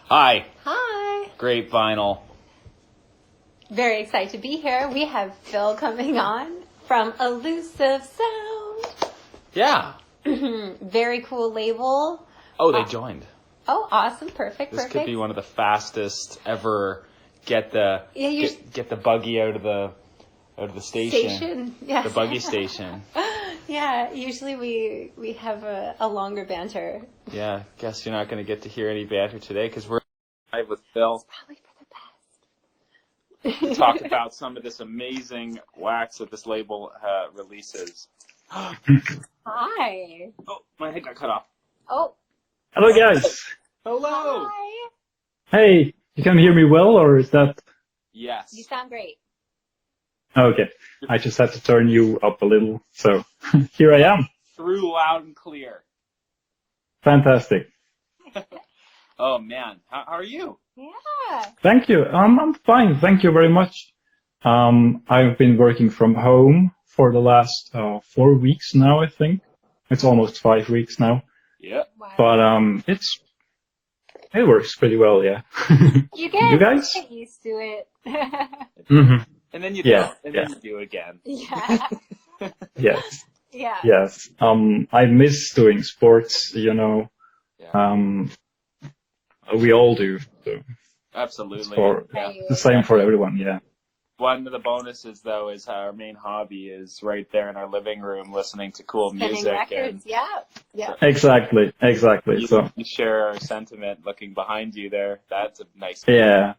Hi, Hi. Grape Vinyl. Very excited to be here. We have Phil coming on from Elusive Sound. Yeah. Very cool label. Oh, they joined. Oh, awesome. Perfect. This could be one of the fastest ever. Get the buggy out of the station. Yes. The buggy station. Yeah. Usually we have a longer banter. Yeah. Guess you're not going to get to hear any banter today because we're live with Phil. Probably for the best. To talk about some of this amazing wax that this label releases. Hi. Oh, my head got cut off. Oh. Hello, guys. Hello. Hi. Hey, you can hear me well, or is that... Yes. You sound great. Okay, I just had to turn you up a little, so here I am. Through loud and clear. Fantastic. Oh, man. How are you? Yeah. Thank you. I'm fine, thank you very much. I've been working from home for the last 4 weeks now, I think. It's almost 5 weeks now. Yeah. Wow. But it works pretty well, yeah. You guys? get used to it. Mm-hmm. And then you Yeah, don't, and then you do again. Yeah. Yes, Yeah. yes. I miss doing sports, you know. Yeah. We all do. So Absolutely. Right. the same for everyone, yeah. One of the bonuses, though, is our main hobby is right there in our living room, listening to cool Spinning music. records, yeah. Exactly. You share our sentiment looking behind you there. That's a nice. Yeah.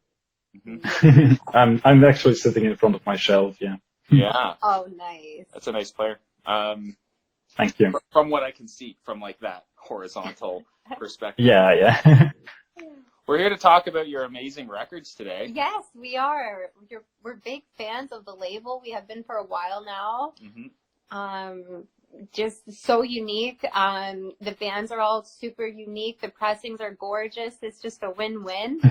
Mm-hmm. I'm actually sitting in front of my shelf, yeah. Yeah. Oh, nice. That's a nice player. Thank you. From what I can see, from like that horizontal perspective. Yeah. We're here to talk about your amazing records today. Yes, we are. We're big fans of the label. We have been for a while now. Mm-hmm. Just so unique. The bands are all super unique. The pressings are gorgeous. It's just a win-win.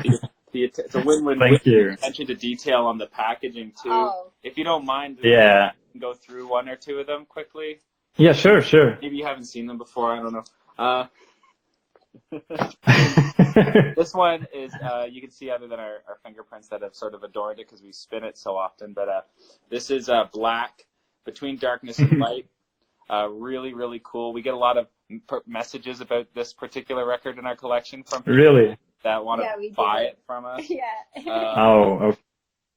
It's a win-win. Thank you. Attention to detail on the packaging too. Oh. If you don't mind, Yeah. go through one or two of them quickly. Yeah, sure. Maybe you haven't seen them before. I don't know. This one is, you can see other than our fingerprints that have sort of adorned it because we spin it so often. But this is black, between darkness and light. Really, really cool. We get a lot of messages about this particular record in our collection from people Really? that want to buy it from us. Yeah. Okay.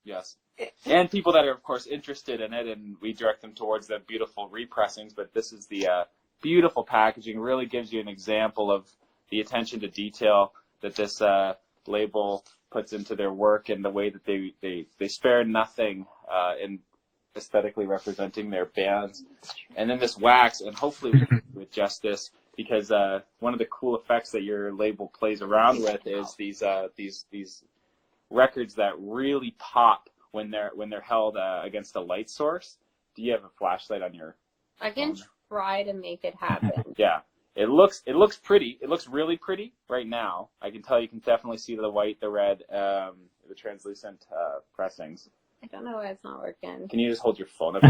Yes. And people that are, of course, interested in it, and we direct them towards the beautiful repressings. But this is the beautiful packaging. Really gives you an example of the attention to detail that this label puts into their work and the way that they spare nothing in aesthetically representing their bands. And then this wax, and hopefully we can do it justice, because one of the cool effects that your label plays around with is these records that really pop when they're held against a light source. Do you have a flashlight on your? I can try to make it happen. Yeah. It looks pretty. It looks really pretty right now. I can tell you can definitely see the white, the red, the translucent pressings. I don't know why it's not working. Can you just hold your phone up?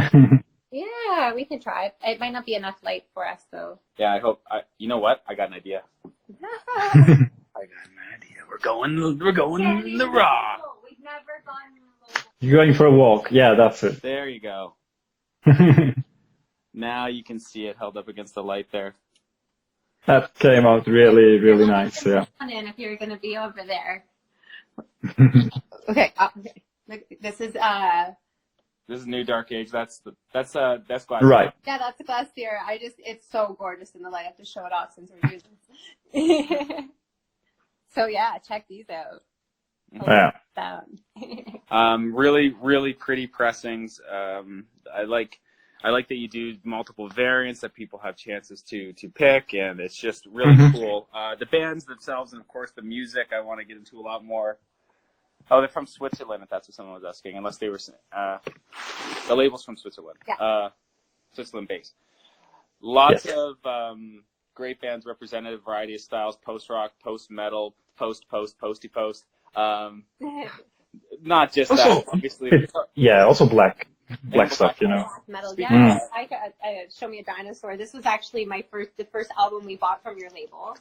Yeah, we can try. It might not be enough light for us, though. Yeah, I hope. You know what? I got an idea. I got an idea. We're going the raw. We've never gone. You're going for a walk. Yeah, that's it. There you go. Now you can see it held up against the light there. That came out really, really nice, yeah. In if you're going to be over there. Okay. This is New Dark Age. That's glass. Right. Yeah, that's a glass beer. It's so gorgeous in the light. I have to show it off since we're using it. So yeah, check these out. Yeah. Really, really pretty pressings. I like that you do multiple variants that people have chances to pick, and it's just really cool. The bands themselves, and of course the music, I want to get into a lot more. Oh, they're from Switzerland, if that's what someone was asking, unless they were the label's from Switzerland. Yeah. Switzerland based. Lots of great bands represented, a variety of styles: post rock, post metal, posty post. Not just that, obviously. Yeah, also black stuff, you know. Black metal, yeah. Show Me a Dinosaur. This was actually the first album we bought from your label,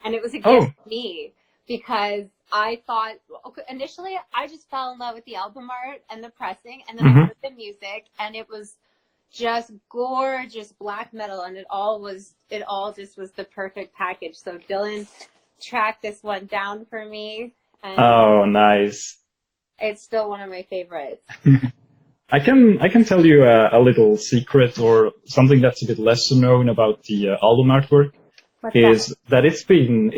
and it was a gift to me because I thought, okay, initially I just fell in love with the album art and the pressing, and then I heard the music, and it was just gorgeous black metal, and it all just was the perfect package. So Dylan tracked this one down for me, and Oh, nice. it's still one of my favorites. I can tell you a little secret or something that's a bit lesser known about the album artwork. What's Is that it's been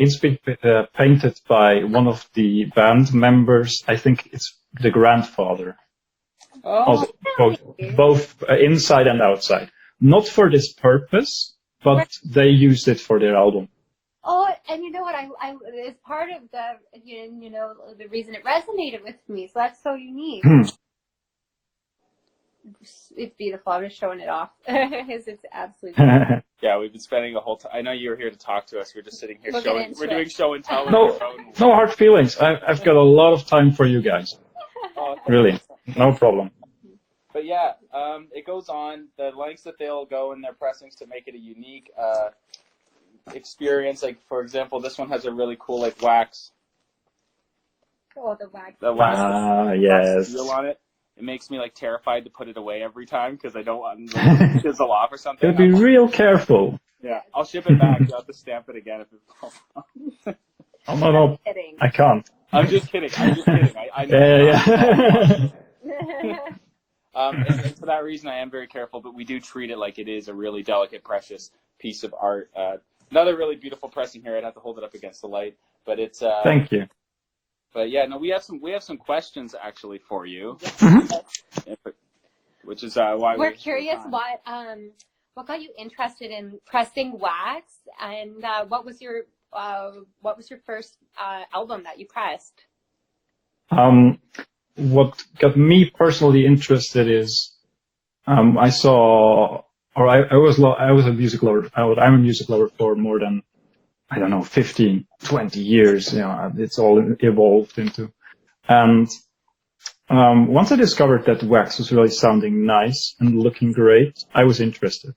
painted by one of the band members. I think it's the grandfather. Oh, Both inside and outside. Not for this purpose, but they used it for their album. Oh, and you know what? I it's part of the you know the reason it resonated with me. So that's so unique. It's beautiful. I'm just showing it off. It's absolutely beautiful. yeah, we've been spending a whole time. I know you were here to talk to us. We're just sitting here showing. We're doing show and tell. No hard feelings. I've got a lot of time for you guys. Really, no problem. But yeah, it goes on. The lengths that they'll go in their pressings to make it a unique experience. Like, for example, this one has a really cool like wax. Oh, the wax. The wax. Yes. Seal on it. It makes me like terrified to put it away every time because I don't want to chisel off or something. Gotta be real careful. Yeah, I'll ship it back. You'll have to stamp it again if it falls off. Oh, no, Kidding. I can't. I'm just kidding. I know. Yeah. And for that reason, I am very careful, but we do treat it like it is a really delicate, precious piece of art. Another really beautiful pressing here. I'd have to hold it up against the light, but it's. Thank you. But yeah, no, we have some questions actually for you, which is why we're curious what got you interested in pressing wax, and what was your first album that you pressed? What got me personally interested is I was a music lover. I'm a music lover for more than 15, 20 years. It's all evolved into. And once I discovered that wax was really sounding nice and looking great, I was interested.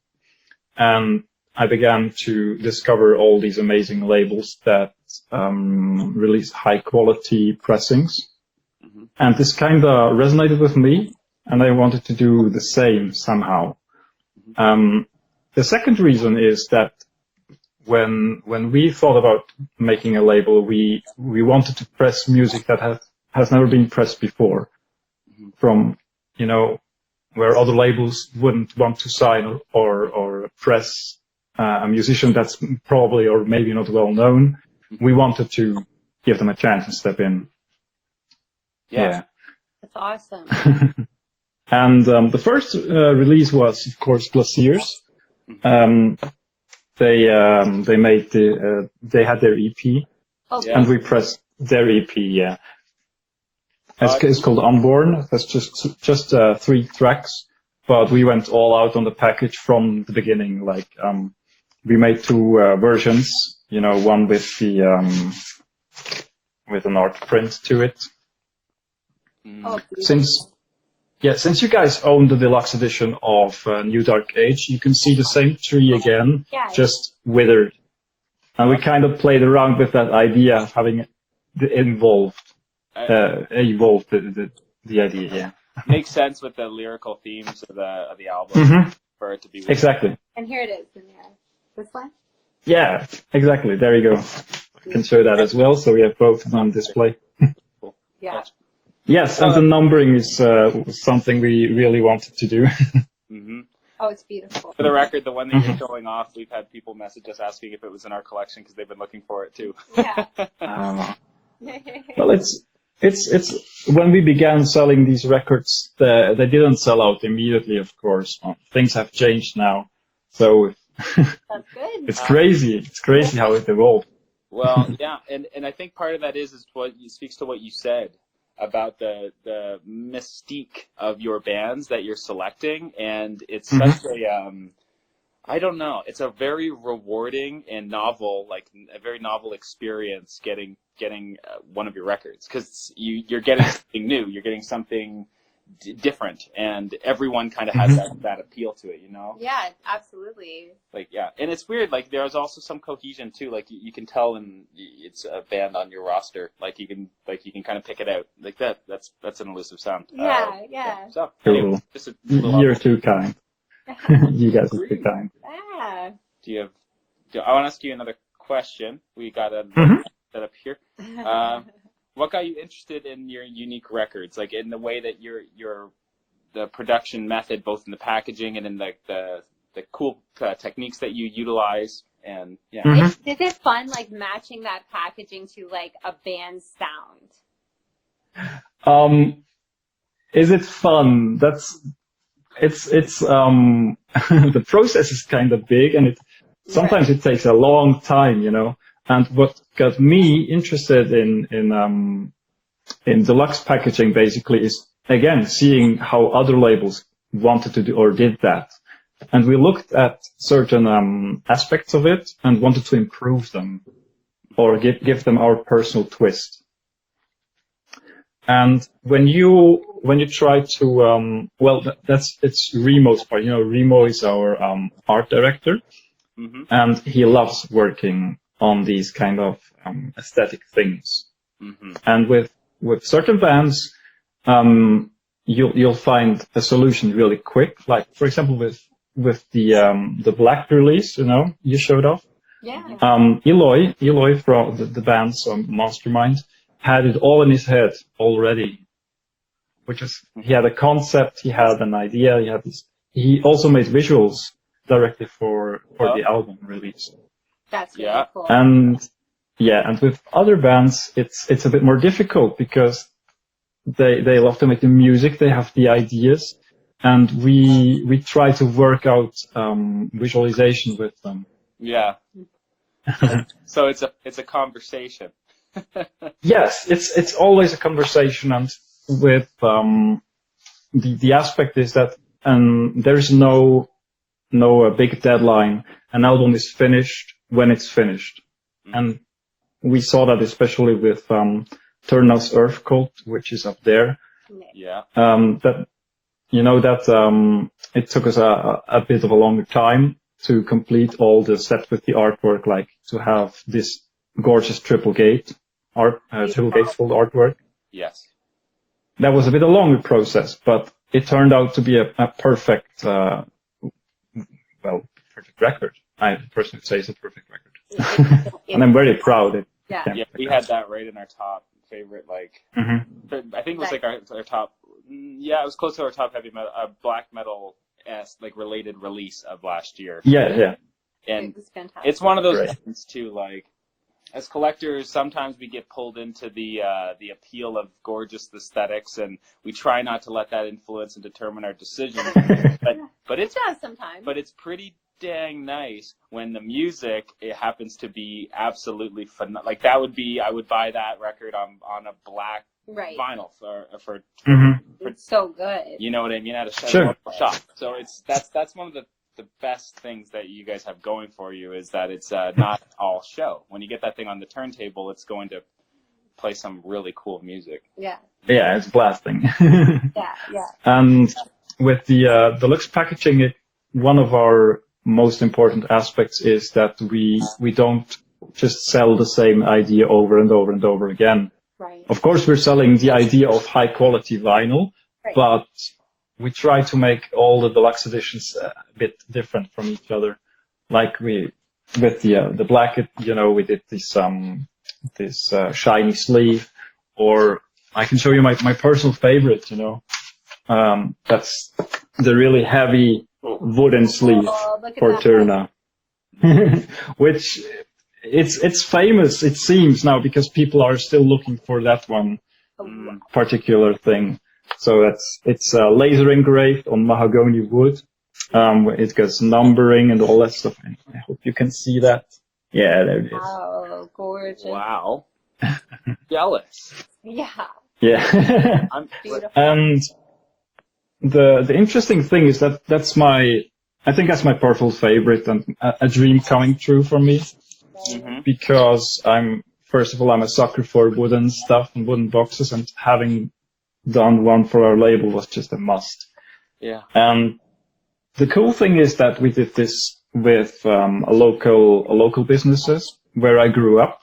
And I began to discover all these amazing labels that release high quality pressings. Mm-hmm. And this kind of resonated with me, and I wanted to do the same somehow. Mm-hmm. The second reason is that when we thought about making a label, we wanted to press music that has never been pressed before, from where other labels wouldn't want to sign or press a musician that's probably or maybe not well known. We wanted to give them a chance and step in. Yeah. That's awesome. And the first release was, of course, Glaciers. They had their EP, and we pressed their EP. Yeah, it's called Unborn. That's just 3 tracks, but we went all out on the package from the beginning. Like we made 2 versions. One with the with an art print to it. Since you guys own the deluxe edition of New Dark Age, you can see the same tree again, just withered. And we kind of played around with that idea of having evolved the idea. Yeah, makes sense with the lyrical themes of the album for it to be withered. Exactly. And here it is in there. This one. Yeah, exactly. There you go. I can show that as well. So we have both on display. Cool. Yeah. Yes, and the numbering is something we really wanted to do. Mm-hmm. Oh, it's beautiful. For the record, the one that you're showing off, we've had people message us asking if it was in our collection because they've been looking for it too. Yeah. Well, it's when we began selling these records, they didn't sell out immediately, of course. Things have changed now, so that's good. It's crazy. It's crazy how it evolved. Well, yeah, and I think part of that is what speaks to what you said about the mystique of your bands that you're selecting, and it's such a I don't know, it's a very rewarding and novel, like a very novel experience getting one of your records, because you're getting something new, you're getting something different, and everyone kind of has that appeal to it, you know? Yeah, absolutely. Like, yeah, and it's weird. Like, there's also some cohesion too. Like, you can tell when it's a band on your roster. Like, you can kind of pick it out. Like that's an Elusive Sound. Yeah. So, Cool. anyway, just a little You're too kind. You guys are too kind. Yeah. I want to ask you another question. We got a set up here. What got you interested in your unique records? Like, in the way that the production method, both in the packaging and in the cool techniques that you utilize, and yeah. Is it fun, like, matching that packaging to, like, a band's sound? Is it fun? It's the process is kind of big, and sometimes it takes a long time, you know. And what got me interested in deluxe packaging basically is, again, seeing how other labels wanted to do or did that. And we looked at certain aspects of it and wanted to improve them or give them our personal twist. And when you try to, it's Remo's part. You know, Remo is our art director, and he loves working on these kind of aesthetic things. And with certain bands, you'll find a solution really quick. Like, for example, with the Black release, you know, you showed off. Yeah. Eloy from the band, so Monstermind, had it all in his head already, which is, he had a concept, he had an idea, he also made visuals directly for the album release. That's really cool. And with other bands, it's a bit more difficult because they love to make the music, they have the ideas, and we try to work out visualization with them. Yeah. So it's a conversation. Yes, it's always a conversation, and with the aspect is that there's no big deadline. An album is finished when it's finished, and we saw that especially with Turnhouse Earth Cult, which is up there. Yeah. That it took us a bit of a longer time to complete all the steps with the artwork, like to have this gorgeous triple gatefold artwork. Yes. That was a bit of a longer process, but it turned out to be a perfect, perfect record. I personally say it's a perfect record. And I'm very proud. Yeah, we had that right in our top favorite, like, I think it was like our top, it was close to our top heavy metal, black metal like related release of last year. Yeah. And it was fantastic. it's one of those things too, like, as collectors, sometimes we get pulled into the appeal of gorgeous aesthetics, and we try not to let that influence and determine our decisions. But it does sometimes. But it's pretty dang nice when the music, it happens to be absolutely fun. Like, that would be, I would buy that record on a black vinyl for it's so good. You know what I mean? At a shop. So that's one of the best things that you guys have going for you, is that it's not all show. When you get that thing on the turntable, it's going to play some really cool music. Yeah, it's blasting. yeah. And with the deluxe packaging, one of our most important aspects is that we don't just sell the same idea over and over and over again. Right. Of course, we're selling the idea of high quality vinyl, but we try to make all the deluxe editions a bit different from each other. Like with the black, we did this shiny sleeve, or I can show you my personal favorite, that's the really heavy wooden sleeve for Turna, which it's famous, it seems now, because people are still looking for that one particular thing. So it's laser engraved on mahogany wood. It goes numbering and all that stuff. I hope you can see that. Yeah, there it is. Wow, gorgeous. Wow. Jealous. Yeah. Yeah. I'm beautiful. And the interesting thing is that I think that's my personal favorite, and a dream coming true for me. Because I'm a sucker for wooden stuff and wooden boxes, and having done one for our label was just a must. Yeah. And the cool thing is that we did this with a local businesses where I grew up.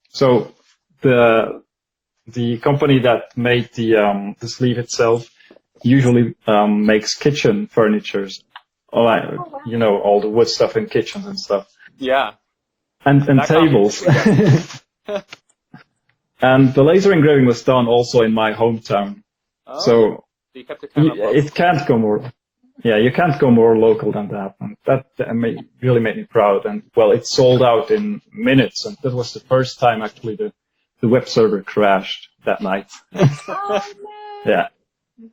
So the company that made the sleeve itself usually makes kitchen furnitures, all all the wood stuff in kitchens and stuff, Yeah. and That tables. And the laser engraving was done also in my hometown. Oh, So you kept it kind of local. it can't go more. Yeah, you can't go more local than that. And that really made me proud. And well, it sold out in minutes. And that was the first time actually the web server crashed that night. Oh, no. Yeah.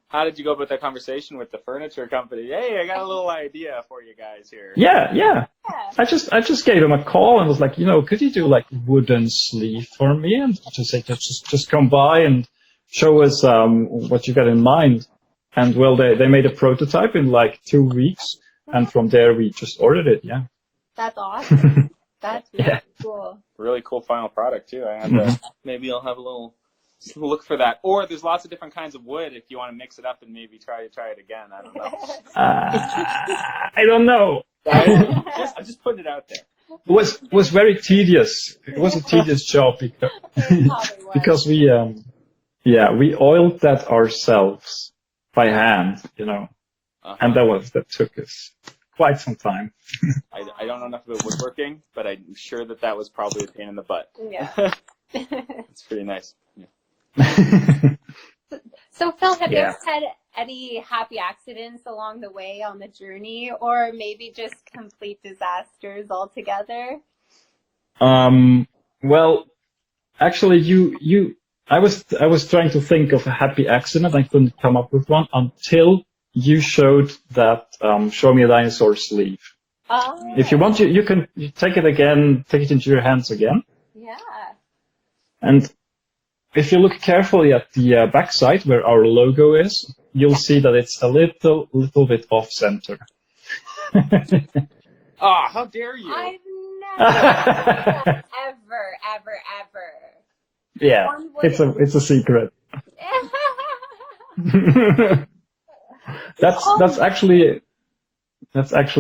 How did you go about that conversation with the furniture company? Hey, I got a little idea for you guys here. Yeah. I just gave him a call and was like, could you do like wooden sleeve for me? And just say, just come by and show us what you got in mind. And well, they made a prototype in like 2 weeks, and from there we just ordered it. Yeah. That's awesome. That's really cool. Really cool final product too. I have to, maybe I'll have a little look for that. Or there's lots of different kinds of wood if you want to mix it up and maybe try it again. I don't know. I don't know. I'm just putting it out there. It was very tedious. It was a tedious job because we oiled that ourselves by hand, and that took us quite some time. I don't know enough about woodworking, but I'm sure that was probably a pain in the butt. Yeah. It's pretty nice. Yeah. So Phil, have you ever had any happy accidents along the way on the journey, or maybe just complete disasters altogether? Well, actually, I was trying to think of a happy accident. I couldn't come up with one until you showed that Show Me a Dinosaur sleeve. Oh. If you want, you can take it again, take it into your hands again. Yeah. And if you look carefully at the backside where our logo is, you'll see that it's a little bit off center. Oh, how dare you! I've never ever. Yeah, it's a secret. That's actually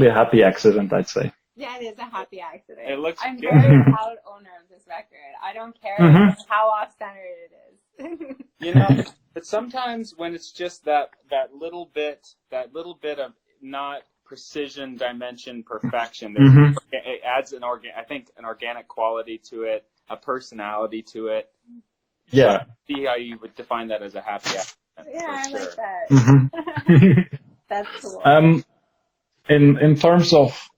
a happy accident, I'd say. Yeah, it is a happy accident. It looks I'm good. very proud owner of this record. I don't care how off center it is. But sometimes when it's just that little bit of not precision, dimension, perfection, it adds an organic quality to it, a personality to it. Yeah. So see how you would define that as a happy accident. Yeah, I sure. like that. Mm-hmm. That's cool. In terms of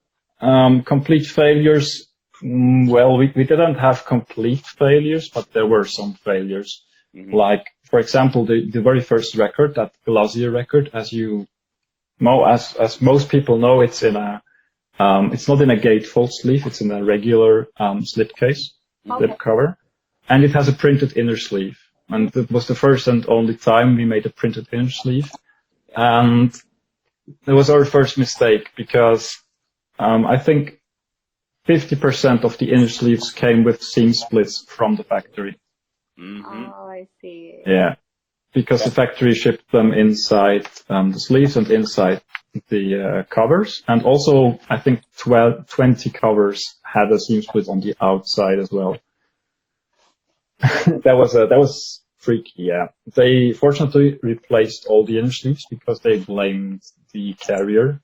complete failures, well, we didn't have complete failures, but there were some failures. Mm-hmm. Like, for example, the very first record, that Glossier record, as you know, as most people know, it's in it's not in a gatefold sleeve, it's in a regular slipcase, slip cover, and it has a printed inner sleeve. And it was the first and only time we made a printed inner sleeve, and it was our first mistake because I think 50% of the inner sleeves came with seam splits from the factory. Mm-hmm. Oh, I see. Yeah, because the factory shipped them inside the sleeves and inside the covers. And also, I think 20 covers had a seam split on the outside as well. That was freaky, yeah. They fortunately replaced all the inner sleeves because they blamed the carrier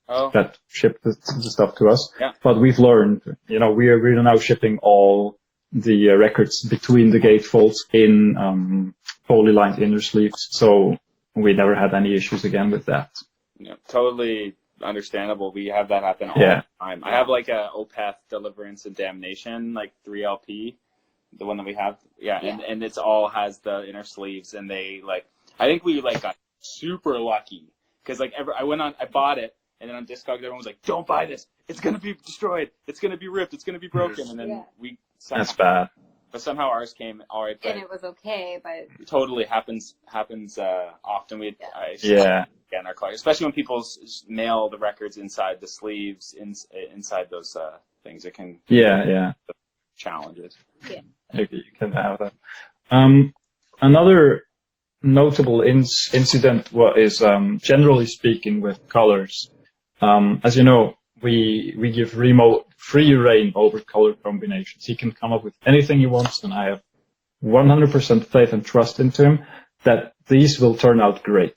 that shipped the stuff to us. Yeah. But we've learned, we're now shipping all the records between the gatefolds in poly-lined inner sleeves, so we never had any issues again with that. Yeah, totally understandable. We have that happen all the time. I have like a Opeth Deliverance and Damnation, like 3LP, the one that we have. Yeah. And it's all has the inner sleeves, and I think we got super lucky because I bought it. And then on Discogs, everyone was like, "Don't buy this! It's gonna be destroyed! It's gonna be ripped! It's gonna be broken!" And then that's bad. But somehow ours came all right. And it was okay, but it totally happens often. Again, our collectors, especially when people mail the records inside the sleeves, inside those things, it can challenges. Yeah, you can have that. Another notable incident is, generally speaking, with colors. As you know, we give Remo free reign over color combinations. He can come up with anything he wants, and I have 100% faith and trust into him that these will turn out great.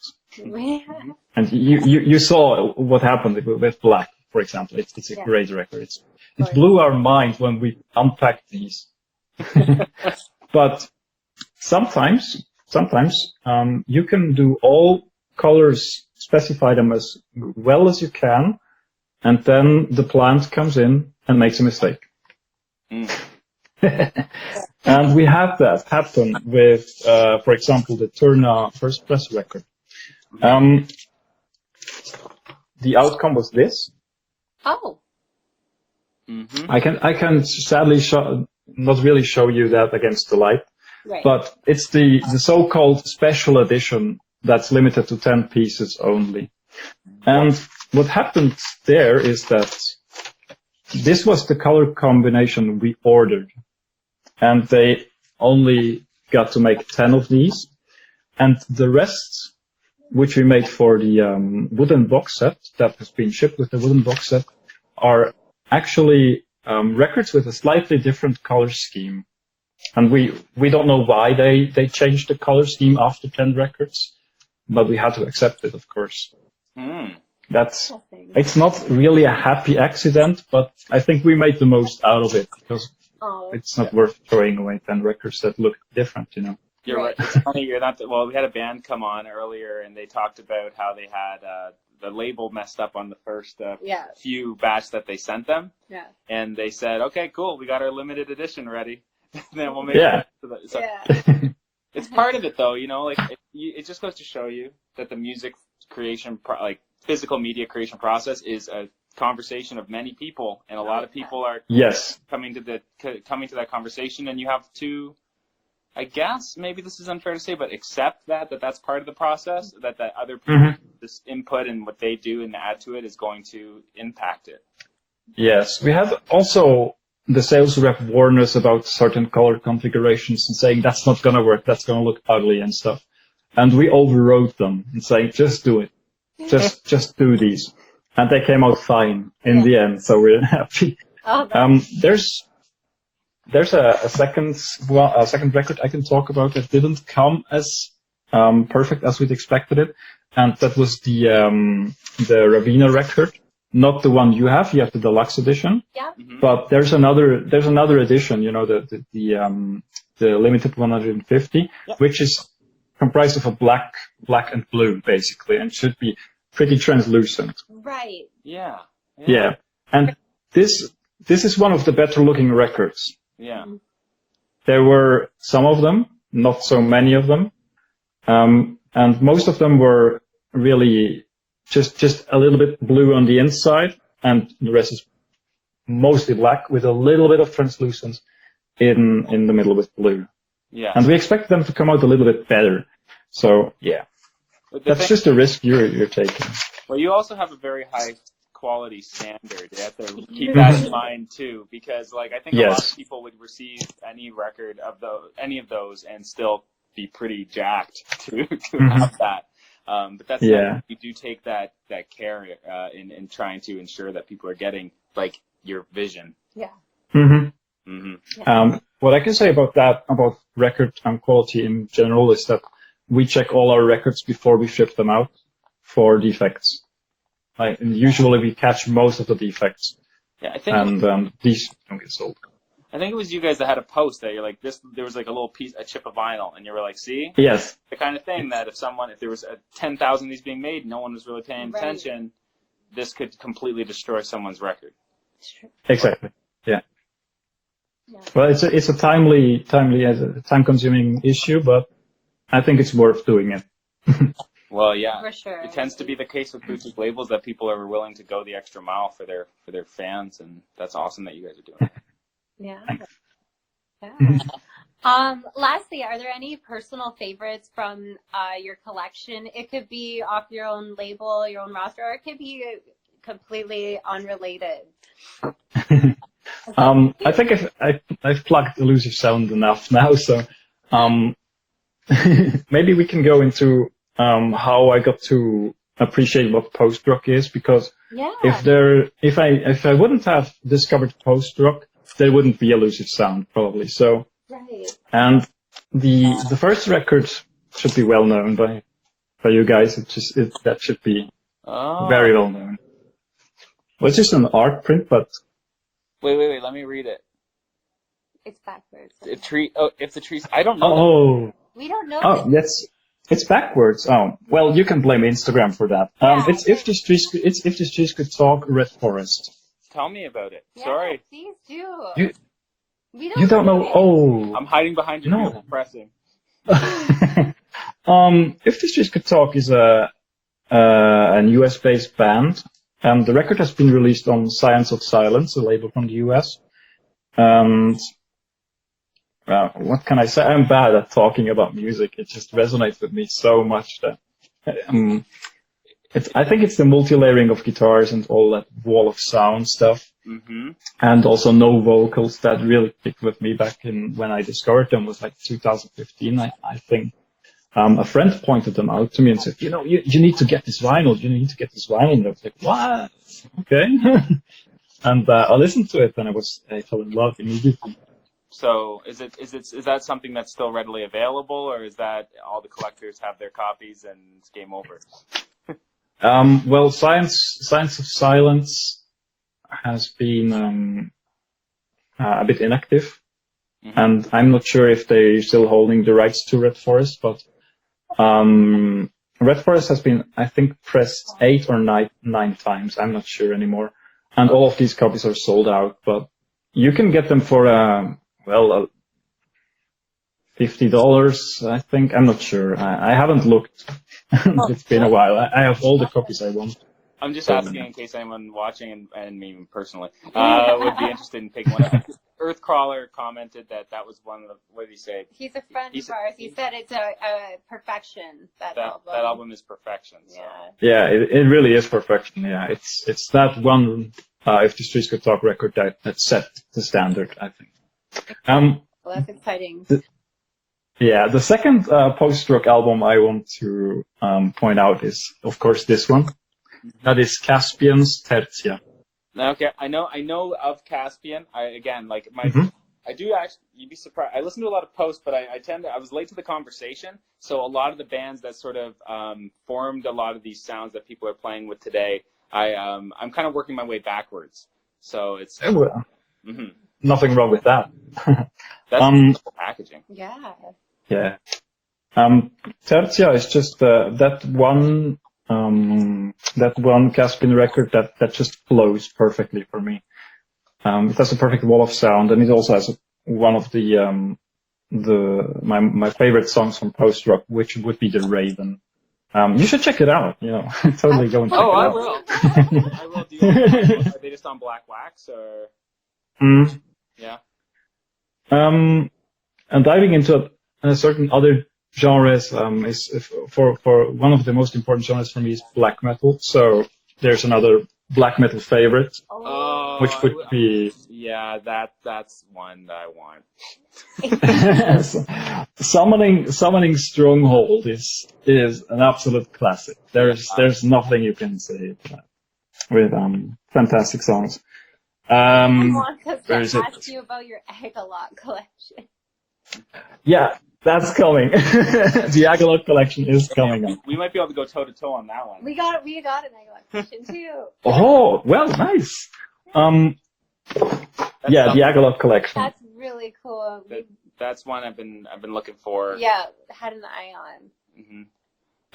And you saw what happened with Black, for example. It's a great record. It blew our mind when we unpacked these. But sometimes you can do all colors, specify them as well as you can, and then the plant comes in and makes a mistake. And we had that happen with, for example, the Turna First Press record. The outcome was this. Oh. Mm-hmm. I can sadly not really show you that against the light, Right. but it's the so-called special edition that's limited to 10 pieces only. And what happened there is that this was the color combination we ordered, and they only got to make 10 of these, and the rest, which we made for the wooden box set that has been shipped with the wooden box set, are actually records with a slightly different color scheme. And we don't know why they changed the color scheme after 10 records, but we had to accept it, of course. It's not really a happy accident, but I think we made the most out of it, because it's not worth throwing away 10 records that look different, you know. You're right. It's funny, you're not. Well, we had a band come on earlier, and they talked about how they had the label messed up on the first few batch that they sent them. Yeah. And they said, "Okay, cool, we got our limited edition ready. Then we'll make it." So it's part of it, though. You know, like it just goes to show you that the music creation, physical media creation process, is a conversation of many people, and a lot of people are coming to that conversation, and you have to. I guess maybe this is unfair to say, but accept that's part of the process, that other people, this input and what they do and add to it is going to impact it. Yes, we had also the sales rep warn us about certain color configurations and saying that's not going to work, that's going to look ugly and stuff. And we overrode them and saying, just do it. Just do these. And they came out fine in the end, so we're happy. There's a second record I can talk about that didn't come as perfect as we'd expected it, and that was the Ravina record, not the one you have. You have the deluxe edition. Yeah. Mm-hmm. But there's another edition, you know, the limited 150, which is comprised of a black and blue basically, and should be pretty translucent. Right. Yeah. And this is one of the better looking records. Yeah. There were some of them, not so many of them. And most of them were really just a little bit blue on the inside, and the rest is mostly black with a little bit of translucence in the middle with blue. Yeah. And we expect them to come out a little bit better. So yeah. That's just a risk you're taking. Well, you also have a very high quality standard. You have to keep that in mind too, because I think a lot of people would receive any record of any of those and still be pretty jacked to have that. But that's you do take that care in trying to ensure that people are getting your vision. Yeah. What I can say about record quality in general is that we check all our records before we ship them out for defects. And usually we catch most of the defects. Yeah, I think. And these don't get sold. I think it was you guys that had a post that you're like, there was a little a chip of vinyl, and you were like, see? Yes. The kind of thing that if there was 10,000 of these being made, no one was really paying attention, this could completely destroy someone's record. Exactly. Yeah. Well, it's a time-consuming issue, but I think it's worth doing it. Well, yeah, for sure. It tends to be the case with boutique labels that people are willing to go the extra mile for their fans, and that's awesome that you guys are doing it. Lastly, are there any personal favorites from your collection? It could be off your own label, your own roster, or it could be completely unrelated. I think I've plugged Elusive Sound enough now, so maybe we can go into how I got to appreciate what post rock is, because Yeah. if I wouldn't have discovered post rock, there wouldn't be Elusive Sound probably. So, Right. and the first record should be well known by you guys. That should be very well known. Well, it's just an art print, but Wait. Let me read it. It's backwards. If the trees. I don't know. oh, We don't know. oh, yes. It's backwards. Oh, well, you can blame Instagram for that. Yeah. It's if these trees could talk. Red Forest. Tell me about it. Yeah, Sorry. please do. You don't know? it. Oh, I'm hiding behind your No. beautiful pressing. If these trees could talk is an US based band, and the record has been released on Science of Silence, a label from the US. And what can I say? I'm bad at talking about music. It just resonates with me so much that I think it's the multi-layering of guitars and all that wall of sound stuff, and also no vocals that really clicked with me back in when I discovered them. Was like 2015, I think. A friend pointed them out to me and said, you need to get this vinyl. You need to get this vinyl. And I was like, what? Okay. And I listened to it, and I fell in love immediately. So is that something that's still readily available, or is that all the collectors have their copies and it's game over? Well, Science of Silence has been a bit inactive, and I'm not sure if they're still holding the rights to Red Forest, but Red Forest has been, I think, pressed 8 or 9 times. I'm not sure anymore, and all of these copies are sold out. But you can get them for $50, I think. I'm not sure. I haven't looked. It's been a while. I have all the copies I want. I'm just asking in case anyone watching and me personally would be interested in picking one up. Earthcrawler commented that was one of the, what did he say? He's a friend of ours. He said it's a perfection, that album. That album is perfection. So. Yeah, it really is perfection. Yeah, it's that one, If the Streets Could Talk record that set the standard, I think. Well, that's exciting. The second post-rock album I want to point out is, of course, this one. That is Caspian's Tertia. Okay, I know of Caspian. I do actually. You'd be surprised. I listen to a lot of posts, but I was late to the conversation. So a lot of the bands that sort of formed a lot of these sounds that people are playing with today, I'm kind of working my way backwards. So it's nothing wrong with that. That's packaging. Yeah. Yeah. Tertia is just that one Caspian record that just flows perfectly for me. It has a perfect wall of sound, and it also has one of my favorite songs from post rock, which would be The Raven. You should check it out. Totally go and check it out. I will. I will. Are they just on Black Wax or? Yeah. And diving into certain other genres is for one of the most important genres for me is black metal. So there's another black metal favorite, which would be that's one that I want. Summoning Stronghold is an absolute classic. There's nothing you can say with fantastic songs. I want to ask you about your Eggalot collection. Yeah, that's coming. The Eggalot collection is coming up. We might be able to go toe to toe on that one. We got an Eggalot collection too. Oh, well, nice. The Eggalot collection. That's really cool. That's one I've been looking for. Yeah, had an eye on.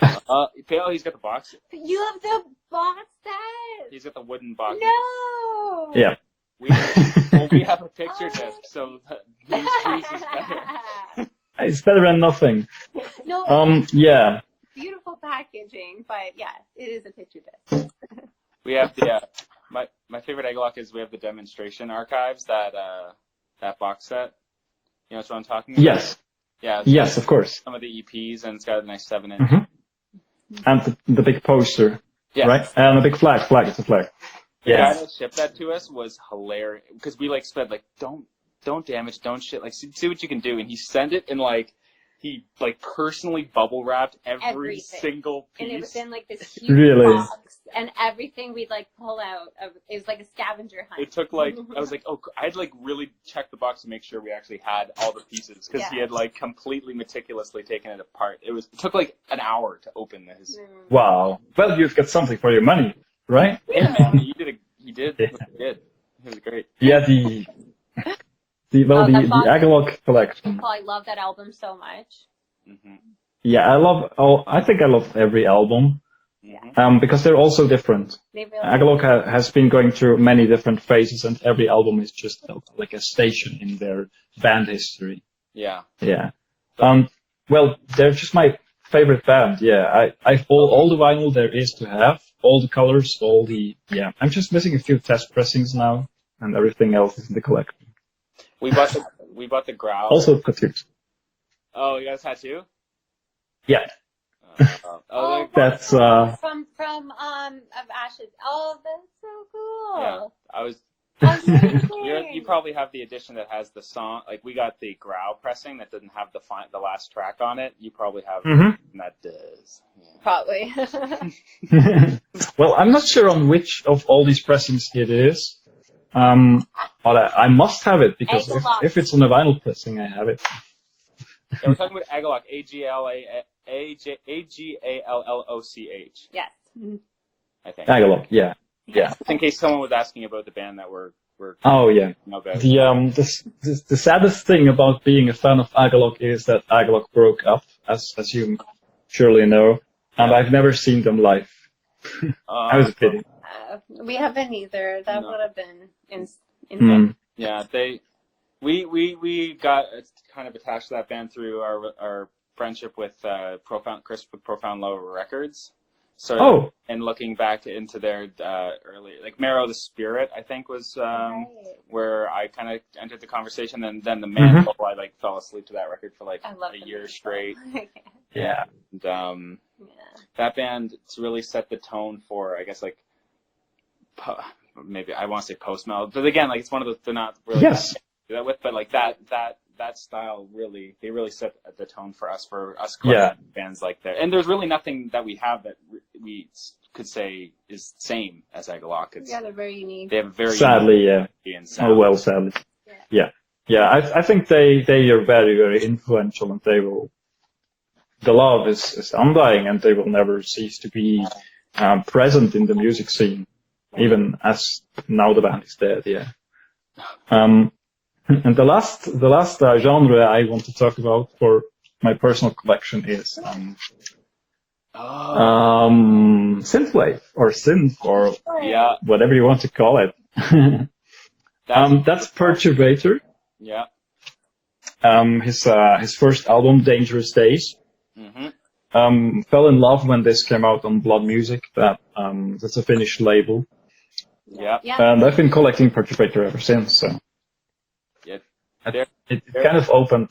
He's got the box. You have the box set. He's got the wooden box. No. Yeah. We have a picture disc, so these trees is better. It's better than nothing. No. Yeah. Beautiful packaging, but yeah, it is a picture disc. We have the my favorite Eggalot is we have the demonstration archives that box set. You know what I'm talking about? Yes. Yeah. Yes, of course. Some of the EPs, and it's got a nice 7-inch. And the big poster, right? And a big flag. It's a flag. The guy that shipped that to us was hilarious because we said don't damage, don't shit, see what you can do, and he sent it in he like personally bubble wrapped every Everything. single piece. And it was in like this huge Really? box, and everything we'd like pull out. It was like a scavenger hunt. It took like, I was like, oh, I'd like really check the box to make sure we actually had all the pieces, because he had like completely meticulously taken it apart. It took like an hour to open this. Wow. Well, you've got something for your money, right? Yeah, man, he did Yeah. what he did. It was great. Yeah, the Agalog collection. I love that album so much. Mm-hmm. Yeah, I think I love every album. Mm-hmm. Because they're all so different. They really Agalog has been going through many different phases, and every album is just like a station in their band history. Yeah. Yeah. Well, they're just my favorite band. Yeah, I've all the vinyl there is to have, all the colors, I'm just missing a few test pressings now, and everything else is in the collection. We bought the Growl. Also tattoos. Oh, you got a tattoo? Yeah. That's from of Ashes. Oh, that's so cool. Yeah, I was. Amazing. You probably have the edition that has the song. Like we got the Growl pressing that doesn't have the last track on it. You probably have that does. Yeah. Probably. Well, I'm not sure on which of all these pressings it is. But I must have it, because if it's on a vinyl pressing, I have it. Yeah, we're talking about Agalloch, Agallloch. Yes. I think. Agalog, yeah. Just in case someone was asking about the band that we're Oh yeah. about. The saddest thing about being a fan of Agalog is that Agalog broke up, as you surely know, and I've never seen them live. I was a pity. We haven't either. That would have been insane. Yeah, we got kind of attached to that band through our friendship with Profound Low Records. So, and looking back into their early, like Marrow the Spirit, I think was where I kind of entered the conversation. And then the Mantle, I like fell asleep to that record for like a year straight. Yeah. And that band really set the tone for, I guess, like maybe I want to say post metal, but again, like it's one of those they're not really do that with, but like that style really set the tone for us bands like that. And there's really nothing that we have that we could say is the same as Agalloch. They're very unique. They have a very sadly, sound. Sadly, I think they are very, very influential, and the love is undying, and they will never cease to be present in the music scene, even as now the band is dead. Yeah. And the last genre I want to talk about for my personal collection is synthwave or synth or whatever you want to call it. That's Perturbator. Yeah. His first album, Dangerous Days. Fell in love when this came out on Blood Music. That's a Finnish label. Yeah. And I've been collecting Perturbator ever since. So. It kind of opened.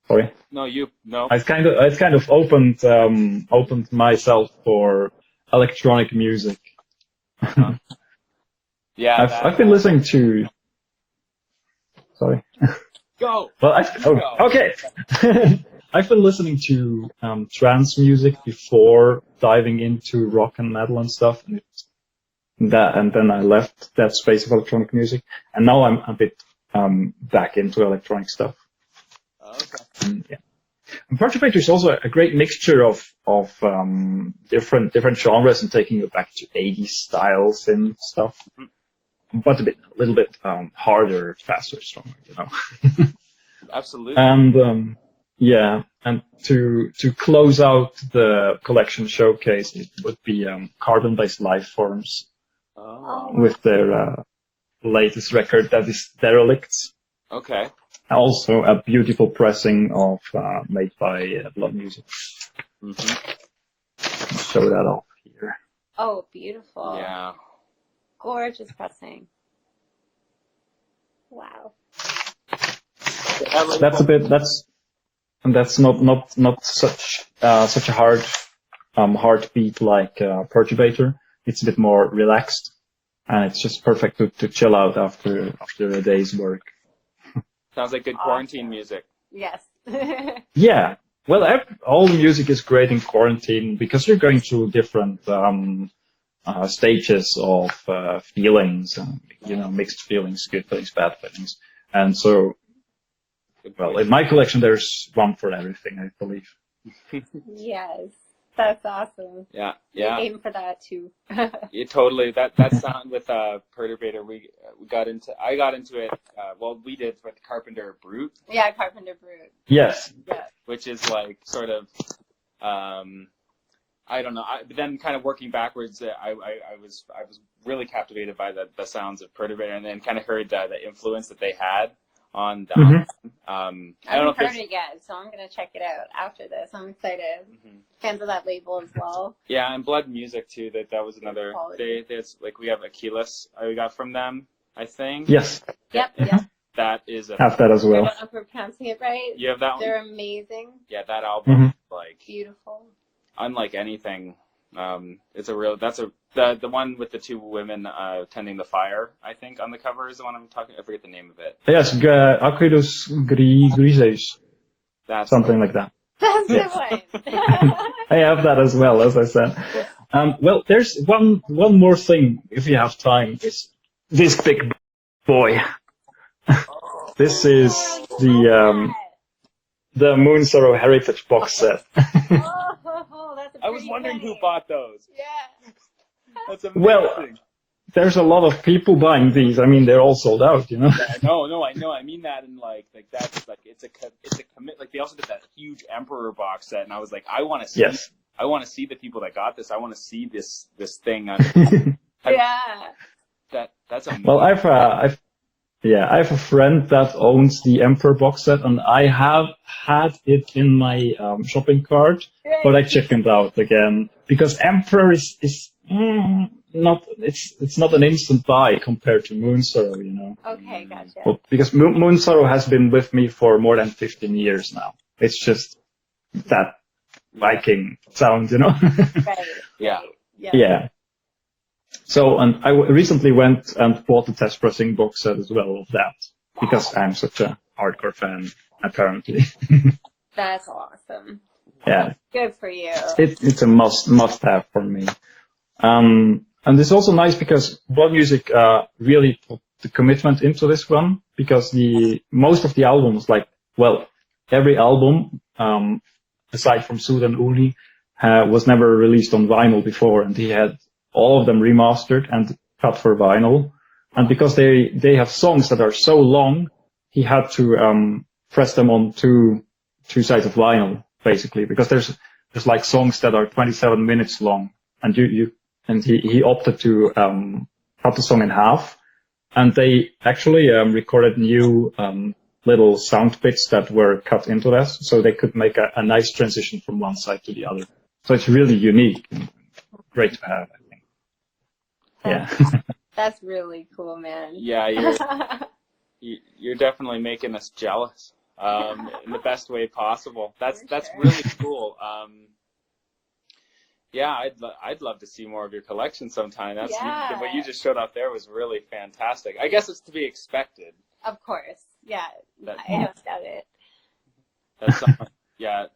Sorry. No. I kind of opened myself for electronic music. Yeah. I've been listening to. Sorry. Go. Well, okay. I've been listening to trance music before diving into rock and metal and stuff, and then I left that space of electronic music, and now I'm a bit back into electronic stuff. Okay. And Perturbator is also a great mixture of different genres and taking you back to 80s styles and stuff, but a little bit harder, faster, stronger, you know. Absolutely. And and to close out the collection showcase, it would be Carbon-Based Life Forms with their latest record, that is Derelicts. Okay. Also a beautiful pressing made by Blood Music. Show that off here. Oh, beautiful. Yeah. Gorgeous pressing. Wow. That's not such a hard heartbeat like Perturbator. It's a bit more relaxed, and it's just perfect to chill out after a day's work. Sounds like good quarantine music. Yes. Yeah, well, all music is great in quarantine because you're going through different stages of feelings, mixed feelings, good feelings, bad feelings. And so, well, in my collection, there's one for everything, I believe. Yes, that's awesome. Yeah. You aim for that too. Yeah, totally. That sound with Perturbator, I got into it. We did with Carpenter Brute. Yeah, Carpenter Brute. Yes. Yeah. Which is like sort of, I don't know. But then kind of working backwards, I was really captivated by the sounds of Perturbator, and then kind of heard the influence that they had on the album. I haven't heard it yet, so I'm gonna check it out after this. I'm excited. Fans of that label as well. Yeah, and Blood Music too. That was another. There's like we have Achilles. We got from them, I think. Yes. Yep. That is have that as well. I don't know if we're pronouncing it right. You have that one. They're amazing. Yeah, that album like beautiful. Unlike anything. It's a real. That's the one with the two women tending the fire. I think on the cover is the one I'm talking. I forget the name of it. Yes, Aquilus Griseus. That's something like that. That's the one. I have that as well, as I said. Well, there's one more thing, if you have time. It's this big boy. This is the Moon Sorrow Heritage box set. That's I was wondering who bought those. Yeah. That's amazing. Well, there's a lot of people buying these. I mean, they're all sold out, you know. No, I know. I mean that in like that's like it's a commit. Like they also did that huge Emperor box set, and I was like, I want to see. Yes. I want to see the people that got this. I want to see this thing. That's amazing. Well, I have a friend that owns the Emperor box set, and I have had it in my shopping cart, but I chickened out again because Emperor is not it's not an instant buy compared to Moon Sorrow, you know. Okay, gotcha. Well, because Moon Sorrow has been with me for more than 15 years now. It's just that Viking sound, you know. Right. Yeah. So, and I recently went and bought the test pressing box set as well of that because I'm such a hardcore fan, apparently. That's awesome. Yeah. Good for you. It's a must have for me. And it's also nice because Blood Music really put the commitment into this one because most of the albums, every album, aside from Sud and Uli, was never released on vinyl before, and he had all of them remastered and cut for vinyl. And because they have songs that are so long, he had to press them on two sides of vinyl, basically, because there's like songs that are 27 minutes long, and he opted to cut the song in half, and they actually recorded new little sound bits that were cut into this, so they could make a nice transition from one side to the other. So it's really unique, great to have, I think. Yeah. That's really cool, man. Yeah, you're definitely making us jealous in the best way possible. That's really cool. Yeah, I'd love to see more of your collection sometime. What you just showed off there was really fantastic. I guess it's to be expected. Of course, yeah. I don't doubt it. That's yeah.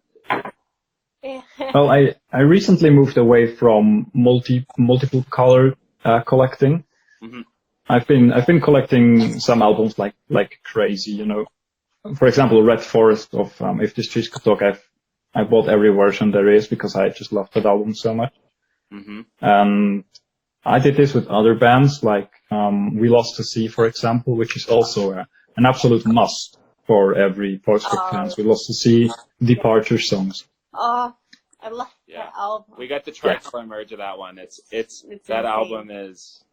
Well, I recently moved away from multiple color collecting. Mm-hmm. I've been collecting some albums like crazy, you know. For example, Red Forest of If These Trees Could Talk. I bought every version there is because I just love that album so much. Mm-hmm. And I did this with other bands like We Lost to Sea, for example, which is also an absolute must for every Postscript fans. We Lost to Sea, Departure songs. Oh, I love that album. We got the tricolor merge of that one. It's that insane. Album is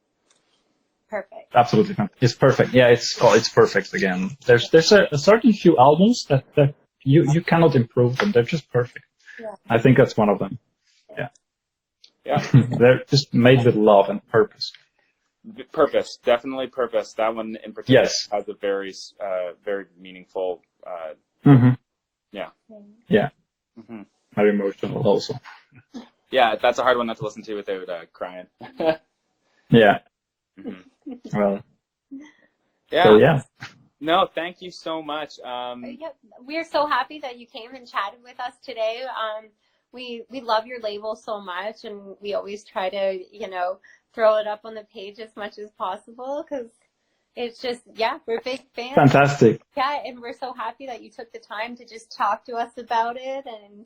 perfect. Absolutely, it's perfect. Yeah, it's perfect again. There's a certain few albums that you cannot improve them. They're just perfect. Yeah. I think that's one of them. Yeah. Yeah. They're just made with love and purpose. Purpose, definitely purpose. That one in particular has a very, very meaningful. Mm-hmm. Yeah. Yeah. Mm-hmm. Very emotional also. Yeah, that's a hard one not to listen to without crying. Yeah. Mm-hmm. Well. Yeah. So yeah. No, thank you so much. Yep. We're so happy that you came and chatted with us today. We love your label so much, and we always try to, throw it up on the page as much as possible because it's just, we're big fans. Fantastic. Yeah, and we're so happy that you took the time to just talk to us about it, and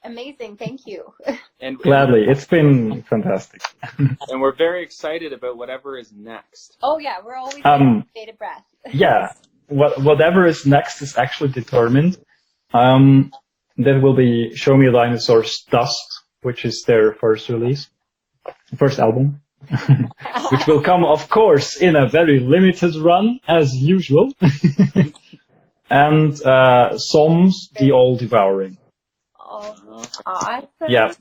amazing. Thank you. And Gladly. It's been fantastic. And we're very excited about whatever is next. Oh yeah, we're always with bated breath. Yeah. Whatever is next is actually determined. There will be Show Me a Dinosaur's Dust, which is their first album, which will come, of course, in a very limited run, as usual. And Soms, The All Devouring. Oh, awesome. Yeah.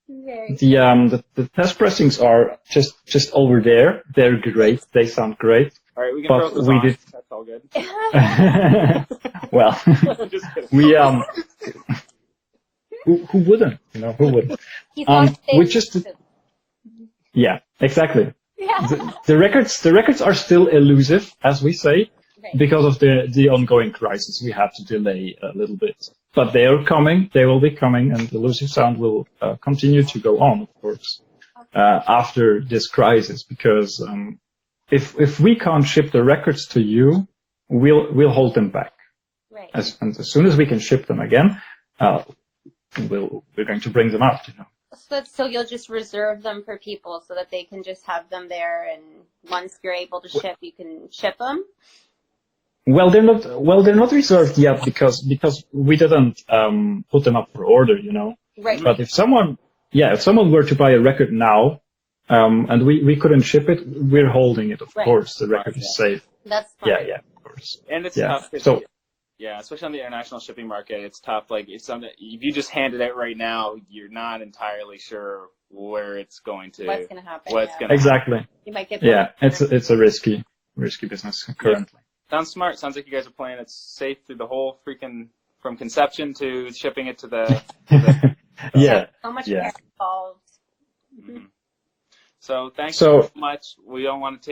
Very The test pressings are just over there. They're great. They sound great. All right, we can But throw those we on. did- That's all good. Well, Just kidding. we who wouldn't? Who wouldn't? He's on We stage. just yeah, exactly. Yeah. The records are still elusive, as we say, Right. because of the ongoing crisis. We have to delay a little bit, but they are coming. They will be coming, and Elusive Sound will continue to go on, of course, after this crisis. Because if we can't ship the records to you, we'll hold them back. Right. And as soon as we can ship them again, we're going to bring them out. So you'll just reserve them for people so that they can just have them there, and once you're able to ship, you can ship them. Well, they're not reserved yet because we didn't put them up for order. Right. But if someone were to buy a record now, and we couldn't ship it, we're holding it. Of Right. course, the record is safe. That's fine. Yeah, of course. And it's Yeah. tough. 'Cause especially on the international shipping market, it's tough. Like if you just hand it out right now, you're not entirely sure where it's going to. What's going to happen? Exactly. You might get. Yeah, it's a risky business currently. Sounds smart. Sounds like you guys are playing it safe through the whole freaking from conception to shipping it to the. Yeah. So much Yeah. care involved. Mhm. So thanks So- so much. We don't want to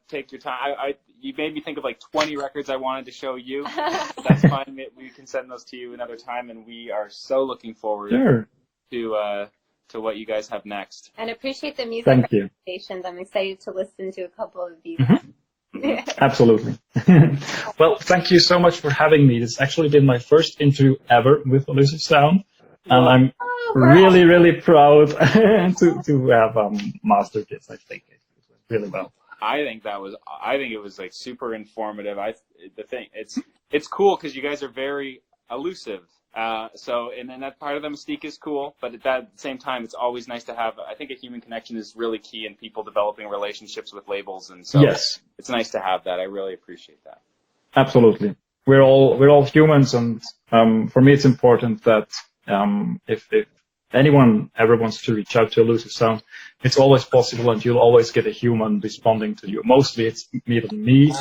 take your time. You made me think of like 20 records I wanted to show you. That's fine. We can send those to you another time, and we are so looking forward Sure. to what you guys have next. And appreciate the music Thank you. recommendations. I'm excited to listen to a couple of these. Absolutely. Well, thank you so much for having me. It's actually been my first interview ever with Elusive Sound, and I'm really, really proud to have mastered this. I think it went really well. I think it was like super informative. It's cool because you guys are very elusive. And then that part of the mystique is cool, but at the same time, it's always nice to have. I think a human connection is really key in people developing relationships with labels, and so Yes, it's nice to have that. I really appreciate that. absolutely. We're all humans, and for me, it's important that if anyone ever wants to reach out to Elusive Sound, it's always possible, and you'll always get a human responding to you. Mostly, it's me,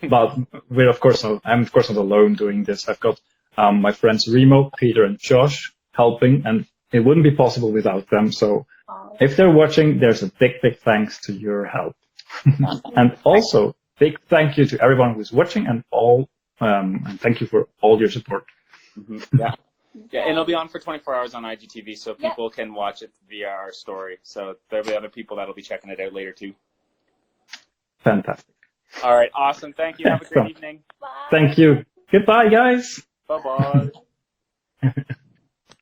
but I'm of course not alone doing this. I've got my friends Remo, Peter, and Josh helping, and it wouldn't be possible without them. So if they're watching, there's a big thanks to your help. And also, big thank you to everyone who's watching and thank you for all your support. Mm-hmm. Yeah, and it'll be on for 24 hours on IGTV, so people can watch it via our story. So there'll be other people that'll be checking it out later too. Fantastic. All right, awesome. Thank you. Have a great evening. Bye. Thank you. Goodbye, guys. Bye-bye.